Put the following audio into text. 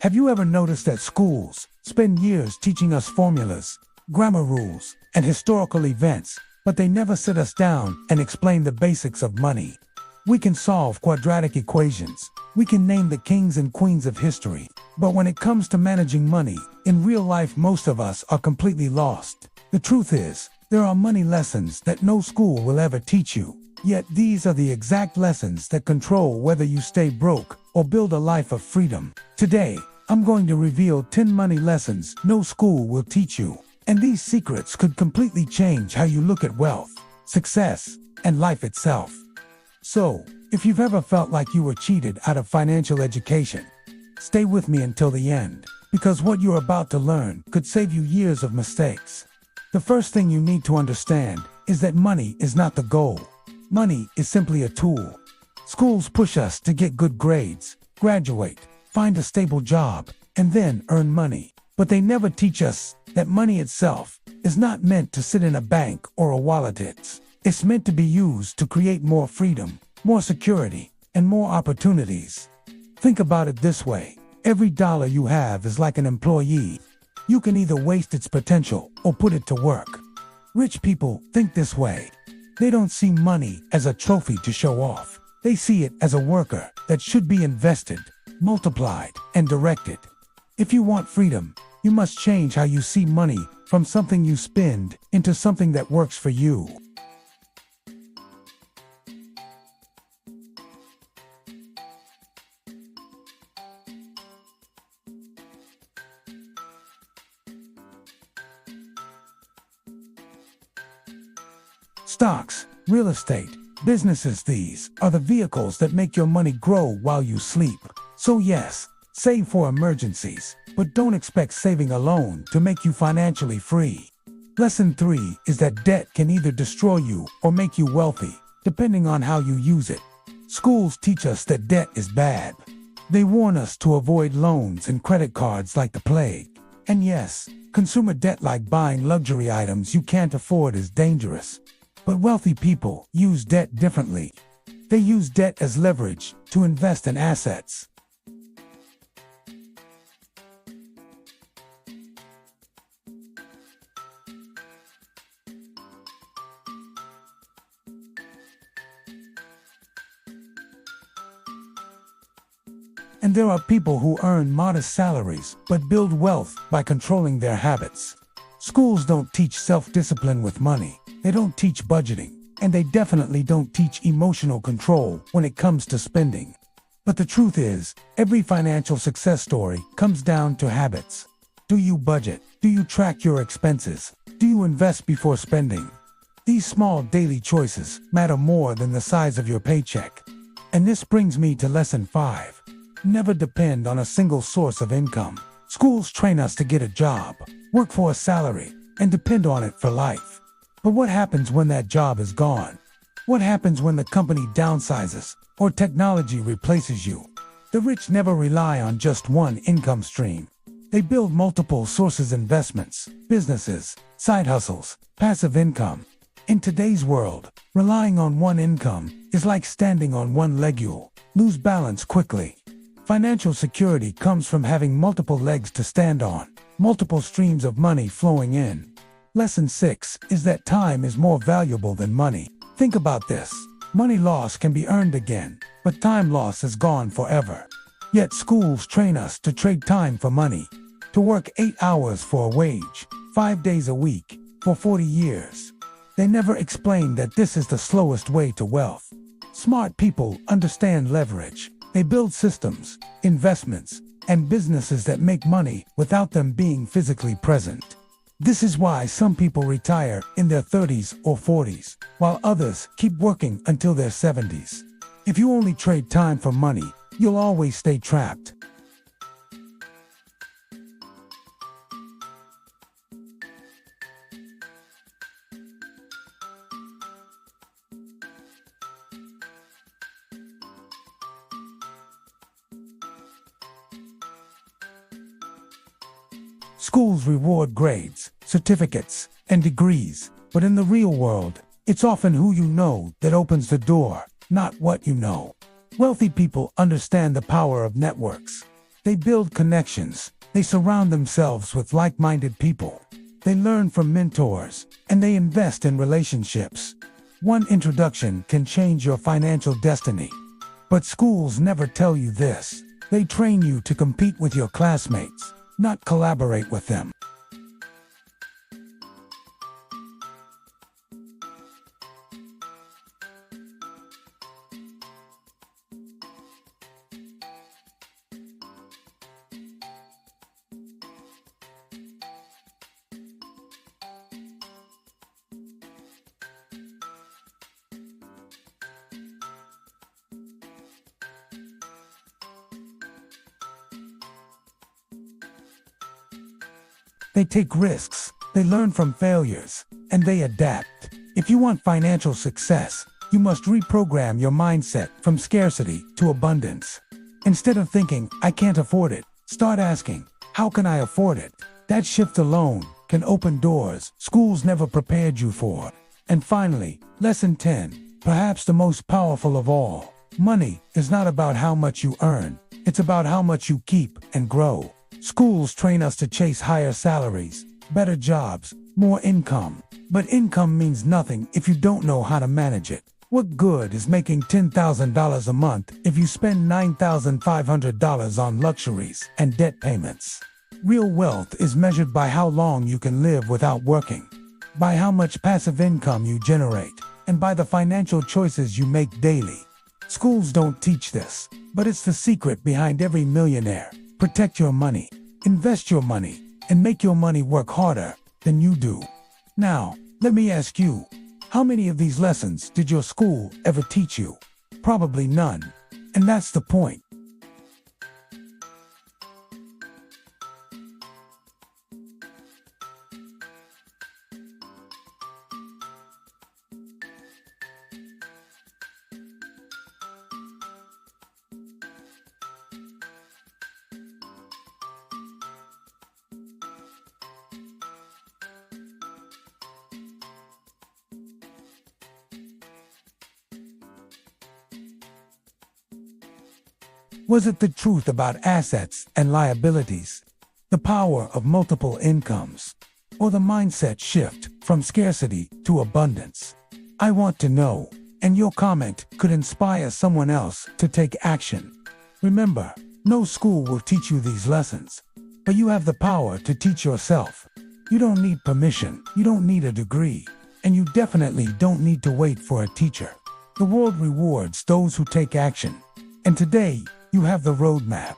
Have you ever noticed that schools spend years teaching us formulas, grammar rules, and historical events, but they never sit us down and explain the basics of money? We can solve quadratic equations, we can name the kings and queens of history, but when it comes to managing money, in real life most of us are completely lost. The truth is, there are money lessons that no school will ever teach you, yet these are the exact lessons that control whether you stay broke or build a life of freedom. Today, I'm going to reveal 10 money lessons no school will teach you, and these secrets could completely change how you look at wealth, success, and life itself. So, if you've ever felt like you were cheated out of financial education, stay with me until the end, because what you're about to learn could save you years of mistakes. The first thing you need to understand is that money is not the goal. Money is simply a tool. Schools push us to get good grades, graduate, find a stable job, and then earn money. But they never teach us that money itself is not meant to sit in a bank or a wallet. It's meant to be used to create more freedom, more security, and more opportunities. Think about it this way. Every dollar you have is like an employee. You can either waste its potential or put it to work. Rich people think this way. They don't see money as a trophy to show off. They see it as a worker that should be invested, multiplied, and directed. If you want freedom, you must change how you see money from something you spend into something that works for you. Stocks, real estate, businesses, these are the vehicles that make your money grow while you sleep. So yes, save for emergencies, but don't expect saving alone to make you financially free. Lesson 3 is that debt can either destroy you or make you wealthy, depending on how you use it. Schools teach us that debt is bad. They warn us to avoid loans and credit cards like the plague. And yes, consumer debt like buying luxury items you can't afford is dangerous. But wealthy people use debt differently. They use debt as leverage to invest in assets. And there are people who earn modest salaries but build wealth by controlling their habits. Schools don't teach self-discipline with money. They don't teach budgeting, and they definitely don't teach emotional control when it comes to spending. But the truth is, every financial success story comes down to habits. Do you budget? Do you track your expenses? Do you invest before spending? These small daily choices matter more than the size of your paycheck. And this brings me to lesson 5. Never depend on a single source of income. Schools train us to get a job, work for a salary, and depend on it for life. But what happens when that job is gone? What happens when the company downsizes or technology replaces you? The rich never rely on just one income stream. They build multiple sources: investments, businesses, side hustles, passive income. In today's world, relying on one income is like standing on one leg. You'll lose balance quickly. Financial security comes from having multiple legs to stand on, multiple streams of money flowing in. Lesson 6 is that time is more valuable than money. Think about this. Money lost can be earned again, but time lost is gone forever. Yet schools train us to trade time for money, to work 8 hours for a wage, 5 days a week, for 40 years. They never explain that this is the slowest way to wealth. Smart people understand leverage. They build systems, investments, and businesses that make money without them being physically present. This is why some people retire in their 30s or 40s, while others keep working until their 70s. If you only trade time for money, you'll always stay trapped. Schools reward grades, certificates, and degrees, but in the real world, it's often who you know that opens the door, not what you know. Wealthy people understand the power of networks. They build connections. They surround themselves with like-minded people. They learn from mentors, and they invest in relationships. One introduction can change your financial destiny. But schools never tell you this. They train you to compete with your classmates, not collaborate with them. They take risks, they learn from failures, and they adapt. If you want financial success, you must reprogram your mindset from scarcity to abundance. Instead of thinking, I can't afford it, start asking, how can I afford it? That shift alone can open doors schools never prepared you for. And finally, lesson 10, perhaps the most powerful of all. Money is not about how much you earn, it's about how much you keep and grow. Schools train us to chase higher salaries, better jobs, more income. But income means nothing if you don't know how to manage it. What good is making $10,000 a month if you spend $9,500 on luxuries and debt payments? Real wealth is measured by how long you can live without working, by how much passive income you generate, and by the financial choices you make daily. Schools don't teach this, but it's the secret behind every millionaire. Protect your money, invest your money, and make your money work harder than you do. Now, let me ask you, how many of these lessons did your school ever teach you? Probably none. And that's the point. Was it the truth about assets and liabilities, the power of multiple incomes, or the mindset shift from scarcity to abundance? I want to know, and your comment could inspire someone else to take action. Remember, no school will teach you these lessons, but you have the power to teach yourself. You don't need permission, you don't need a degree, and you definitely don't need to wait for a teacher. The world rewards those who take action, and today, you have the roadmap.